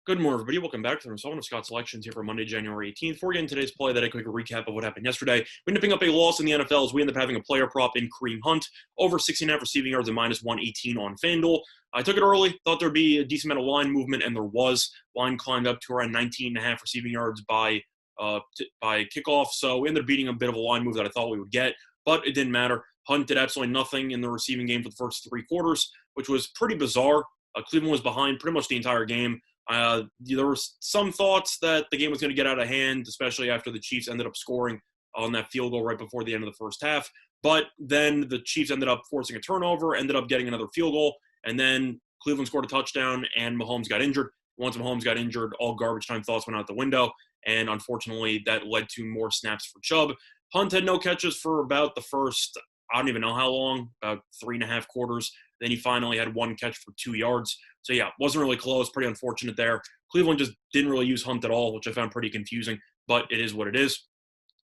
Good morning, everybody. Welcome back to the installment of Scott's Selections here for Monday, January 18th. Before we get into today's play, that a quick recap of what happened yesterday. We ended up picking up a loss in the NFL as we ended up having a player prop in Kareem Hunt, over 69 receiving yards and minus 118 on FanDuel. I took it early, thought there'd be a decent amount of line movement, and there was. Line climbed up to around 19.5 receiving yards by kickoff, so we ended up beating a bit of a line move that I thought we would get, but it didn't matter. Hunt did absolutely nothing in the receiving game for the first three quarters, which was pretty bizarre. Cleveland was behind pretty much the entire game. There were some thoughts that the game was going to get out of hand, especially after the Chiefs ended up scoring on that field goal right before the end of the first half. But then the Chiefs ended up forcing a turnover, ended up getting another field goal, and then Cleveland scored a touchdown, and Mahomes got injured. Once Mahomes got injured, all garbage time thoughts went out the window, and unfortunately, that led to more snaps for Chubb. Hunt had no catches for about the first, I don't even know how long, about 3.5 quarters. Then he finally had one catch for 2 yards. So, yeah, wasn't really close. Pretty unfortunate there. Cleveland just didn't really use Hunt at all, which I found pretty confusing, but it is what it is.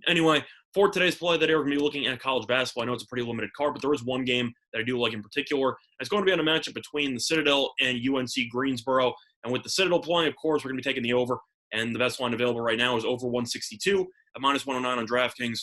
Anyway, for today's play that we're going to be looking at college basketball. I know it's a pretty limited card, but there is one game that I do like in particular. It's going to be on a matchup between the Citadel and UNC Greensboro. And with the Citadel playing, of course, we're going to be taking the over. And the best line available right now is over 162 at minus 109 on DraftKings.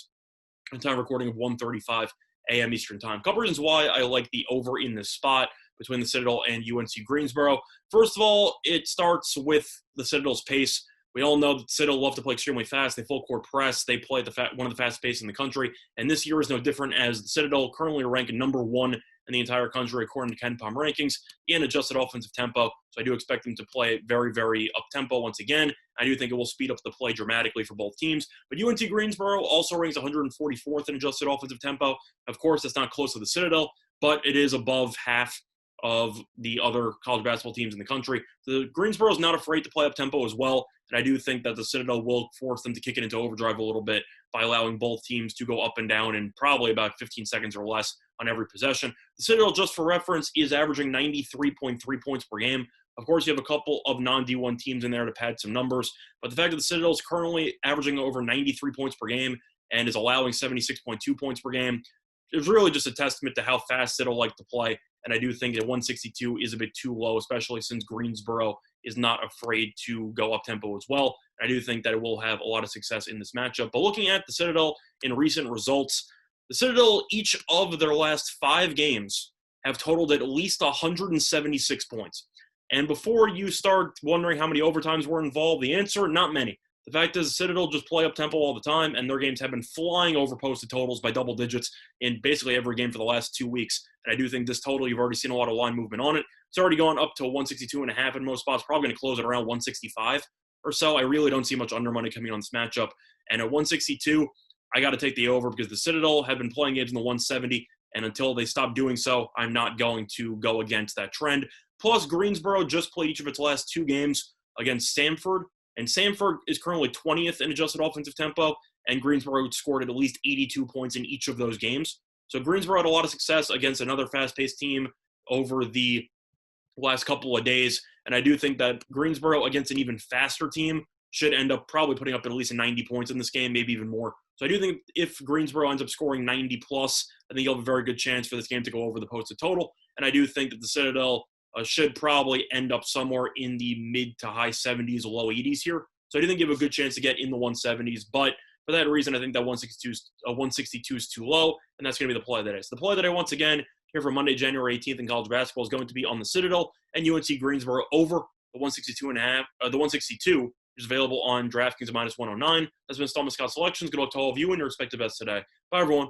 And time recording of 1:35 a.m. Eastern Time. A couple reasons why I like the over in this spot between the Citadel and UNC Greensboro. First of all, it starts with the Citadel's pace. We all know that Citadel love to play extremely fast. They full court press. They play at one of the fastest pace in the country. And this year is no different, as the Citadel currently ranked number 1 in the entire country according to KenPom rankings in adjusted offensive tempo. So I do expect them to play very, very up-tempo once again. I do think it will speed up the play dramatically for both teams. But UNC Greensboro also ranks 144th in adjusted offensive tempo. Of course, that's not close to the Citadel, but it is above half of the other college basketball teams in the country. The Greensboro is not afraid to play up-tempo as well, and I do think that the Citadel will force them to kick it into overdrive a little bit by allowing both teams to go up and down in probably about 15 seconds or less on every possession. The Citadel, just for reference, is averaging 93.3 points per game. Of course, you have a couple of non-D1 teams in there to pad some numbers, but the fact that the Citadel is currently averaging over 93 points per game and is allowing 76.2 points per game is really just a testament to how fast Citadel like to play. And I do think that 162 is a bit too low, especially since Greensboro is not afraid to go up-tempo as well. I do think that it will have a lot of success in this matchup. But looking at the Citadel in recent results, the Citadel, each of their last 5 games, have totaled at least 176 points. And before you start wondering how many overtimes were involved, the answer, not many. The fact is, Citadel just play up-tempo all the time, and their games have been flying over posted totals by double digits in basically every game for the last 2 weeks. And I do think this total, you've already seen a lot of line movement on it. It's already gone up to 162.5 in most spots, probably going to close at around 165 or so. I really don't see much under money coming on this matchup. And at 162, I got to take the over because the Citadel have been playing games in the 170, and until they stop doing so, I'm not going to go against that trend. Plus, Greensboro just played each of its last 2 games against Samford, and Samford is currently 20th in adjusted offensive tempo, and Greensboro scored at least 82 points in each of those games. So Greensboro had a lot of success against another fast-paced team over the last couple of days, and I do think that Greensboro against an even faster team should end up probably putting up at least 90 points in this game, maybe even more. So I do think if Greensboro ends up scoring 90+, I think you'll have a very good chance for this game to go over the posted total, and I do think that the Citadel should probably end up somewhere in the mid to high 70s, low 80s here. So I do think you have a good chance to get in the 170s. But for that reason, I think that 162 is too low, and that's going to be the play that is. The play that I, once again, here for Monday, January 18th in college basketball is going to be on the Citadel and UNC Greensboro over the 162, which is available on DraftKings at minus 109. That's been installment Scott Selections. Good luck to all of you and your respective bets today. Bye, everyone.